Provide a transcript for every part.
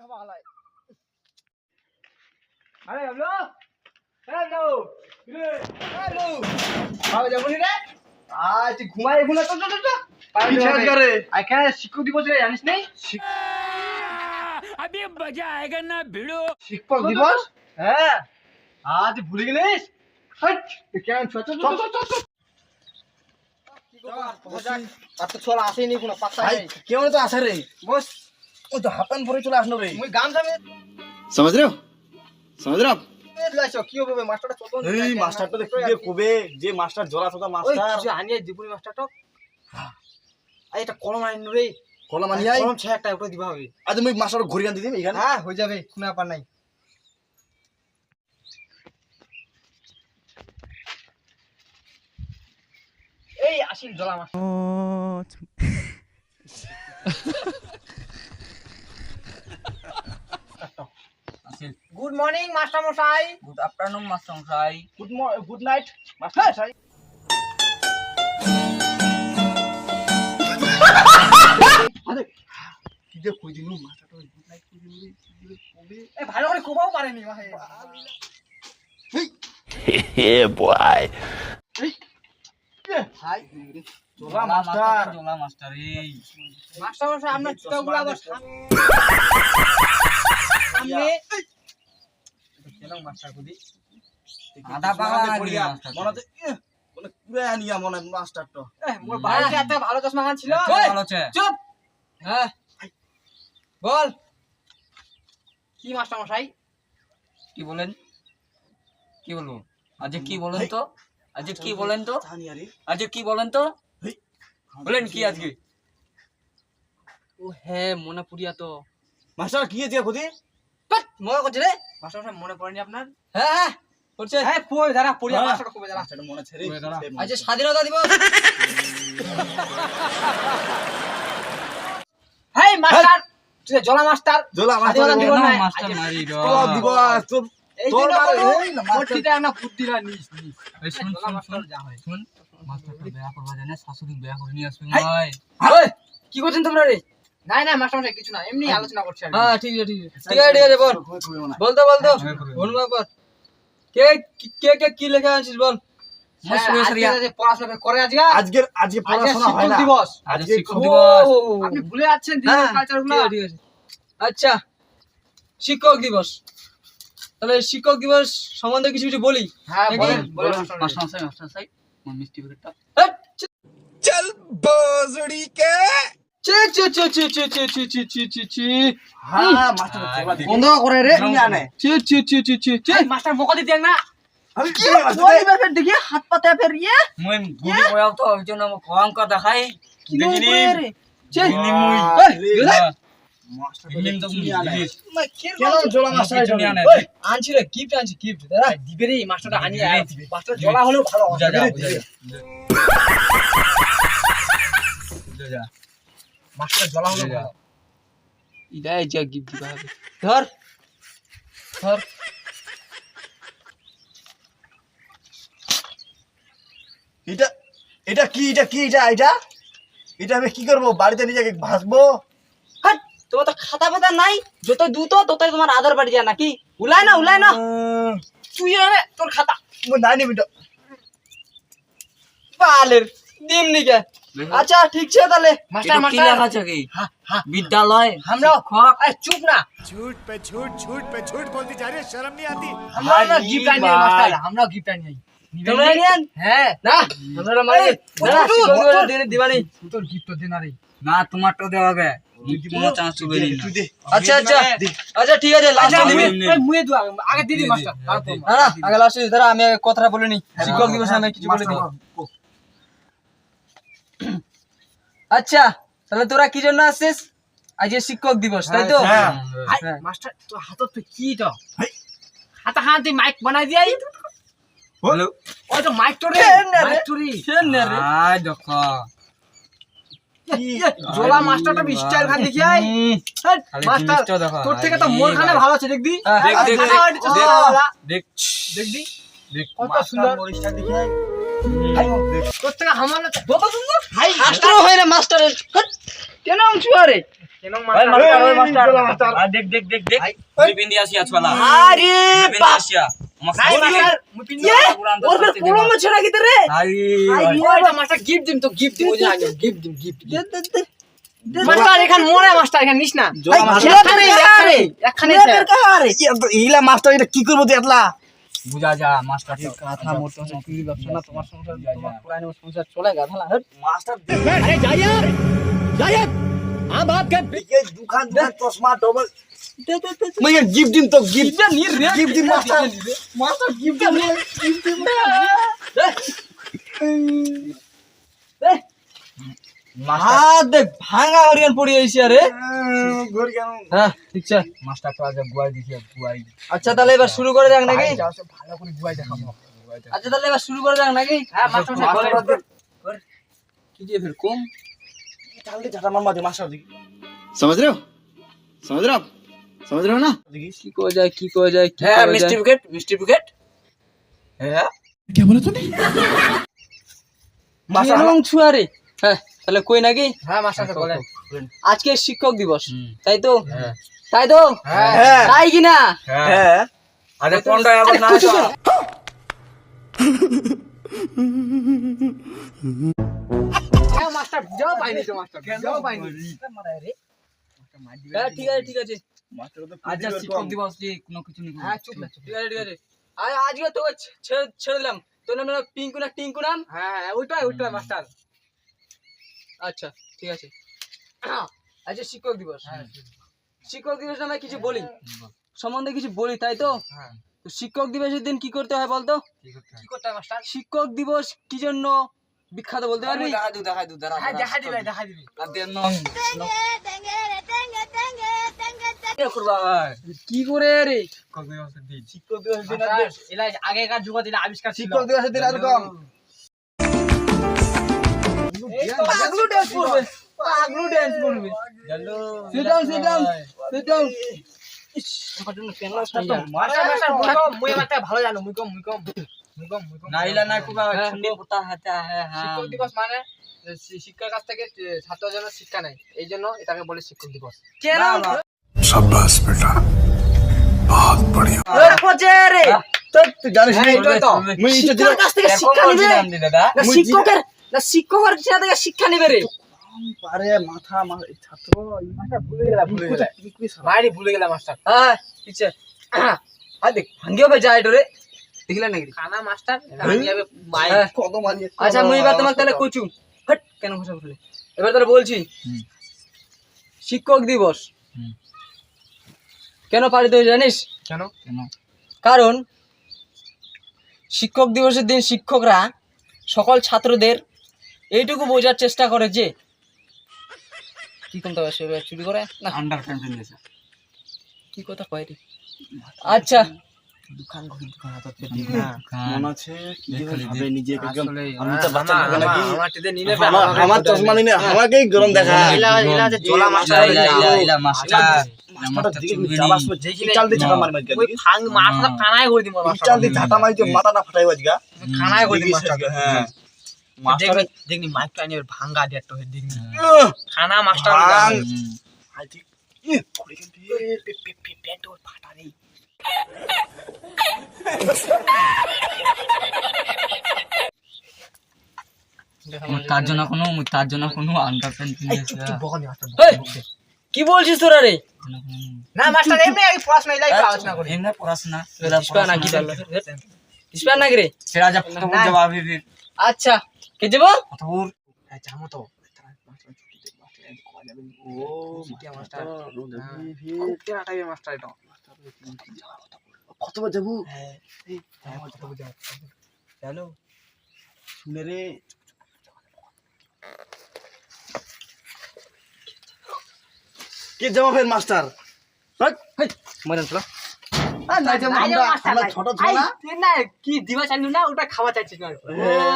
বালাই আরে hello hello hello আবে যাবনি রে আজ ঘুমাই এগুলো তো পিছাজ করে আইখানে শিক্ষক দিবস রে জানিস নাই अभी मजा आएगा ना भिड़ो। শিক্ষক দিবস হ্যাঁ আজ ভুলে গেলিস হট কেন ছোট ছোট ছোট আর তো ছোলা আসেনি কোনো পাত্তা নেই কেমন তো আসে রে বস ও তো হাপান পরে চলে আসলো রে মুই গান সামনে समझ रहे हो समझ रहे हो লাইছো কি হবে মাস্টারটা চলতো এই মাস্টারটা কি রে কবে যে মাস্টার জোড়া সোদা ওই মাস্টার যে আনিয়ে দিবুনি মাস্টারটা আই এটা কলম আনিন রে কলম আনি আই কলম ছে একটা উপরে দিবা হবে আজ আমি মাস্টার ঘুরি আন দিদিম এখানে হ্যাঁ হয়ে যাবে কোনো ব্যাপার নাই এই আসিল জলা মাছ গুড মর্নিং মাস্টার মশাই गुड आफ्टरनून मास्टर मशाई। গুড নাইট মাস্টার সাই আরে কি যে কই দিনু মাস্টারটা গুড নাইট কই দিনু রে কবে এ ভালো করে কোবাও পারেনি ভাই Yeah boy। হাই জোড়া মাস্টার जोला मास्टर ए। মাস্টার মশাই আপনার জুতাগুলো আবার সামনে কেন মাস্টার কদি आधा पागल ना পড়িয়া मास्टर। মনে হচ্ছে মানে পুরা আনিয়া মনে মাস্টারটা মোর বাড়িতে এত ভালো চশমা খান ছিল ভালো আছে। চুপ হ্যাঁ বল কি মাস্টার মশাই কি বলেন? কি বলবো? আজ কি বলেন তো? আজ কি বলেন তো? জানি আরে আজ কি বলেন তো? বলেন কি আজকে? ও হ্যাঁ মনে পড়িয়া তো মাস্টার কি দিয়ে কদি মনে করছে রে মাস্টার মশাই মনে পড়েনি আপনার হ্যাঁ হ্যাঁ করছে হ্যাঁ কই দাঁড়া পড়িয়া হ্যাঁ। মাস্টার কবে দাঁড়া মাস্টারটা মনে আছে রে আজ স্বাধীনতা দিবস হেই মাস্টার তুই জলা মাস্টার জোলা মাস্টার স্বাধীনতা দিবস নাই মাস্টার মারি র। তো দিবস তো এই তোর জন্য মারে বলো, এই না মাস্টার ভর্তিটা না বুদ্ধিরা নিস নিস এই শুন জলা শুন মাস্টার শুন যা হয় শুন মাস্টারটা বেয়া করবা জানে শাশুড়ি বেয়া করে নিয়ে আসবে হাই। ভাই। ওই কি করছেন তোমরা রে নাই না মাস্টার মশাই কিছু না এমনি আলোচনা করছি আর কি। হ্যাঁ ঠিক আছে ঠিক আছে ঠিক আছে ঠিক আছে বল বলতো বলতো হ্যাঁ, বল কর কে কে কে কি লেখা আছিস বল হ্যাঁ, শুনে আজকে সারিয়া যে পড়াশোনা করে আজকে আজকে আজকে পড়াশোনা হয় শিক্ষক না দিবস আজকে শিক্ষক দিবস। ও, আপনি ভুলে যাচ্ছেন দিনের কালচার গুলো ঠিক আছে আচ্ছা শিক্ষক দিবস তাহলে শিক্ষক দিবস সম্বন্ধে কিছু কিছু বলি হ্যাঁ নাকি? বলেন বলেন মাস্টার মশাই মাস্টার মশাই আমার মিষ্টি প্যাকেটটা চল বজড়ি কে চি চি চি চি চি চি চি চি চি চি চি হ্যাঁ মাস্টার জোলা দিবস বন্ধ করে রে তুমি আনে চি চি চি চি চি চি এই মাস্টার বকা দিতে না আমি কি ওই ব্যাপার দেখি হাত পাতে ফের ইয়ে মই গুলি কয়াও তো ওই জন্য আমার ভয়ঙ্কর দেখাই দেখিনি চি দেখিনি মুই মাস্টার দিলিম তো তুমি আনে জিনিস কেন জোলা মাস্টার কিছু নিয়ে আনে আনছি রে গিফট আনছি গিফট দাদা দিবে রে মাস্টারটা আনিয়ে মাস্টার জলা হলেও ভালো বুঝা যা হবে বুঝা যা মাস্টার জলা হলেও ভালো ইদাই যা গিফট দিবা হবে ধর ধর এটা এটা কি এটা কি এটা এটা এটা আমি কি করব বাড়িতে নিয়ে গিয়ে ভাসবো হাট তোমার তো খাতা পাতা নাই যত দুটো ততই তোমার আধার বাড়ি যায় নাকি উলাই না তুই আরে তোর খাতা মই নাই নিবি তো পালের দিম নিকে আচ্ছা ঠিক আছে তাহলে মাস্টার কি মাস্টার লেখা আছে কি হ্যাঁ হ্যাঁ বিদ্যালয় আমরা এই চুপ না झूठ पे झूठ बोलती जा रही है शर्म नहीं आती আমরা গিফট আনি মাস্টার আমরা গিফট আনি তোমরা নিয়েন হ্যাঁ না আমরা মানে দাঁড়া, তোর দিনে দিবানি তোর গিফট দিন আরে না তোমার তো দেওয়া হবে কোনো চান্স চুবে নি তুই দে আচ্ছা আচ্ছা আচ্ছা ঠিক আছে লাস্ট দিবি মুয়ে দু আগে দিদি মাস্টার তারপর না আগে লাস্ট দাঁড়া আমি আগে কথাটা বলে নি শিক্ষক দিবস আমি কিছু বলে নি আচ্ছা তাহলে তোরা কি জন্য আসছিস আজ শিক্ষক দিবস তাই তো হ্যাঁ মাস্টার তো হাতত তো কি তো হাতা হাতে মাইক বানাই দিয়াই হ্যালো ওই তো মাইক তো রে মাইক তো রে ফেন নে রে আই দেখো জোলা মাস্টারটা স্টাইল খান দেখি আই মাস্টার জিনিসটা দেখো। তোর থেকে তো মোর খানে ভালো আছে দেখবি দেখ, দেখ, দেখ, দেখ দেখ দেখ কত সুন্দর মরিচটা দেখি আই তোর থেকে আমার কত সুন্দর হাই মাস্টার হয় না মাস্টারের কেন ছুয়ারে কেন মাস্টার ওই মাস্টার দেখ দেখ দেখ দেখ বিপিন দিয়া আসিয়া ছলা আরে বাপ আসিয়া নাই মাস্টার ওর পুরো মছরা কি রে আরে মাস্টার গিফট দিম তো গিফট দিম গিফট দিম মাস্টার এখান মোরে মাস্টার এখান নিস না একখানে ইলা মাস্টার এটা কি করব তুই এতলা বুঝা যা মাস্টার কথা মতো চুরি ব্যবসা না তোমার সংসার তোমার পুরানো সংসার চলে গেল না মাস্টার अरे जाइए जाइए आप आपके ये दुकान दुकान चश्मा डबल मैं ये गिफ्ट दिन तो गिफ्ट गिफ्ट दिन मास्टर मास्टर गिफ्ट दिन হাত দেখ ভাঙা হরিয়ান পড়ে আইছি আরে ঘর কেন হ্যাঁ ঠিক আছে মাস্টার তো আজ গুয়াই দিছি গুয়াই আচ্ছা তাহলে এবার শুরু করে যাক নাকি ভালো করে গুয়াই দেখাবো আচ্ছা তাহলে এবার শুরু করে যাক নাকি হ্যাঁ মাস্টার বলেন কি দিয়ে ফের কম তাহলে ঝাটা মার মাঝে মাস্টার দেখি समझ रहे हो आप समझ रहे हो ना দেখি কি করা যায় কি করা যায় কি হ্যাঁ করা যায় মিষ্টি বিকেট হ্যাঁ মাস্টার কেন ছুয়ারে হ্যাঁ তাহলে কই নাকি হ্যাঁ মাস্টার বলেন আজকে শিক্ষক দিবস তাই তো তাই তো হ্যাঁ তাই কি না হ্যাঁ আরে কোনটা আবার না কুচু কেন? হ্যাঁ মাস্টার যাও পাইনি তো মাস্টার যাও পাইনি হ্যাঁ ঠিক আছে ঠিক আছে মাস্টার তো আজ যা শিক্ষক দিবস যে কোনো কিছু নেই হ্যাঁ চুপ না ঠিক আছে ঠিক আছে আজকে তোকে ছেড়ে দিলাম তোর নাম না পিঙ্কু না টিঙ্কু নাম হ্যাঁ ওইটাই মাস্টার আচ্ছা ঠিক আছে আজকে শিক্ষক দিবস শিক্ষক দিবস নামে কিছু বলি সম্বন্ধে কিছু বলি তাই তো হ্যাঁ তো শিক্ষক দিবসের দিন কি করতে হয় বলতো কি করতে হবে মাস্টার শিক্ষক দিবস কি জন্য বিখ্যাত বলতে পারবি দেখাই দু দাঁড়া হ্যাঁ দেখা দিবে আর দেন কি করে রে শিক্ষক দিবস দিন মাস্টার এলা আগেকার যুগে দিলে আবিষ্কার ছিল শিক্ষক দিবস দিন এরকম পাগলু ড্যান্স করবে পাগলু ড্যান্স করবে sit down sit down sit down master মুই মাস্টার ভালো জানো মুই কম নাইলা না কুবা ছুটি পুতা হাতে হ্যাঁ শিক্ষক দিবস মানে শিক্ষার কাছ থেকে ছাত্র যেন শিক্ষা নেয় এই জন্য এটাকে বলে শিক্ষক দিবস কেন शाबाश बेटा बहुत बढ़िया ওরে পচে রে তুই জানিস না এইটাই তো মুই এটা শিক্ষার কাছ থেকে শিক্ষা নিবে দাদা না শিক্ষকের কাছ থেকে শিক্ষা নিবে রে আরে মাথা ছাত্র মাস্টার ভুলে গেলা বাইরে ভুলে গেলা মাস্টার হ্যাঁ ঠিক আছে আর দেখ ভাঙ্গিও ভাই যায় রে দেখিলেন নাকি কানা মাস্টার আমি যাবে মাই হ্যাঁ। কত মারি আচ্ছা মুই এবার তোমাকে তাহলে কচু হট কেন ঘোষা করলে এবার তাহলে বলছি শিক্ষক দিবস কেন পালিত হয় জানিস কেন কারণ শিক্ষক দিবসের দিন শিক্ষকরা সকল ছাত্রদের এইটুকু বোঝার চেষ্টা করে যে কি করতে হবে সে চুরি করে না আন্ডার প্যান্ট পিনছে কি কথা কয় রে আচ্ছা দোকান হাতে মন আছে কি ভাবে নিজে একদম আমি তো আসলে বাচ্চা নাকি আমার টিতে নিলে আমার চশমা নিনে আমাকেই গরম দেখা এলা যে জলা মাস্টার ইলা মাস্টার চালাস মে চাল দি ঝাটা মারি মারি ওই ফাং মাথা কানায় করে দিমু মাস্টার চাল দি ঝাটা মারি যে মাথা না ফাটাই বাজগা কানায় করে দিমু মাস্টার হ্যাঁ মাস্টার দেখনি মাইক টাইনে ভাঙ্গা দেটো হে দেখনি খানা মাস্টার আই ঠিক করে কিন্তু পেট ওর ফাটা রে তার জন্য কোনো আন্ডার প্যান্ট কিনেছে বকনি মাস্টার কি বলছিস তোরা রে না মাস্টার এমনি আগে পড়াশোনা এলাই আলোচনা করি এমনি পড়াশোনা ইস্পা নাকি তাহলে ইস্পা নাকি রে সেরা যা কত জবাব দিবি আচ্ছা কে যাবো কত দূর যাবো তো ও মাস্টার খুব তেরা টাইপের মাস্টার এটা কতবার যাবো চলো শুনে রে কে যাবো ফের মাস্টার মরেন চলো আমরা ছোট ছোট না না কি দিবা চাইলু না ওটা খাওয়া চাইছিস না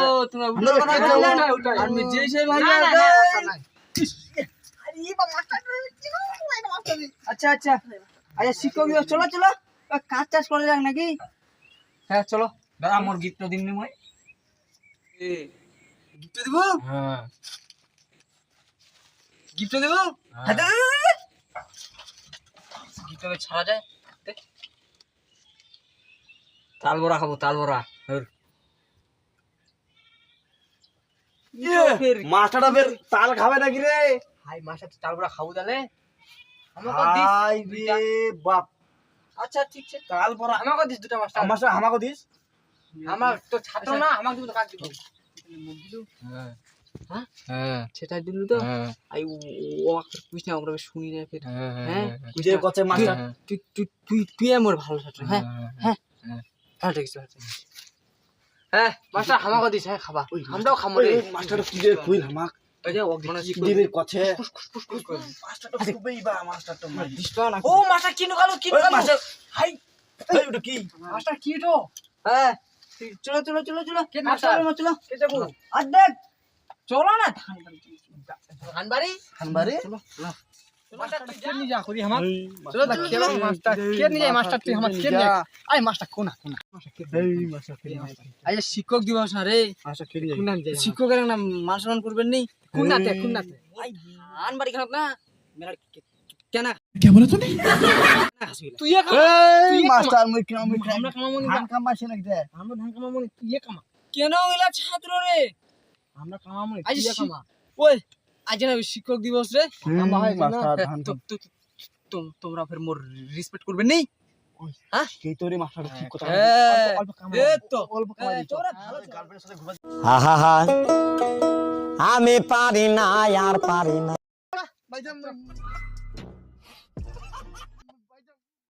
ও তোমরা আমরা কথা কে বললে যাবো? না ওটা আমি যে সেই ভাই না আচ্ছা আচ্ছা আচ্ছা শিক্ষক দিবস চলো চলো কাজ চাষ করে যাক নাকি হ্যাঁ চলো দাদা মোর গিফট দিন নি মই গিফট দিব হ্যাঁ গিফট দেবো হ্যাঁ, দে, দে, দে, দে। গিফট ছাড়া যায় তাল বড়া খাবো তাল বড়া মাছটা বের তাল খাবে নাকি রে? হাই মাসা তাল বড়া খাবো তাহলে আমাকে দিস হাই রে বাপ, আচ্ছা ঠিক আছে তাল বড়া আমাকে দিস দুটো মাস্টার আমাকে দিস। আমার তো ছাত্র না আমাকে দিব তো কাজ দিব হ্যাঁ সেটা দিল তো আই ও আখর কুছ না আমরা শুনি না ফির হ্যাঁ যে কচ্ছে মাছটা তুই তুই তুই তুই আমার ভালো ছাত্র হ্যাঁ হ্যাঁ হ্যাঁ ঠিক আছে হ্যাঁ মাস্টার আমাকে দিস হ্যাঁ খাবা আমরাও খাবো রে মাছটা কি যে কইল আমাক ওই যে মানে দিবের কচ্ছে মাছটা খুবই বা মাছটা মার দিস তো না। ও মাস্টার কিনো গেল কিনো গেল মাছটা হাই এই ওটা কি? মাস্টার কি তো হ্যাঁ চলো চলো চলো চলো কে মাস্টার চলো কে যাবো অর্ধেক চলো না ধানবাড়ি খানবারে মাস্টার তুই যা নিয়ে যা করি আমার চলো চলো চলো মাস্টার কে নিয়ে যায় মাস্টার তুই আমার কে নিয়ে আই মাস্টার কোনা কোনা এই মাছটা খেলি আই শিক্ষক দিবস না রে মাছটা খেলি কোনা শিক্ষকের নাম মান সম্মান করবেন নি কোনাতে কোনাতে আই ধানবাড়ি খারাপ না মেলা কেনা क्या बोला तूने? তুই এ এই মাছটা মুই আমরা কামাবো নি ধান কামাইছে নাকি দে? আমরা ধান কামাবো নি তুই এ কামা কেন এলা ছাত্র রে আমরা কামাবো নি, আজ তুই কামা। ওই আজ না শিক্ষক দিবস রে কামা হয় মাছটা ধান তোমরা ফের মোর রেসপেক্ট করবে নি হ্যাঁ সেই তোরে মাছটা ঠিক কথা হ্যাঁ, অল্প কামা এ তো অল্প কামা দিছ। তোরা ভালো গার্লফ্রেন্ডের সাথে ঘুরবা আমি পারি না আর পারি না ভাইজান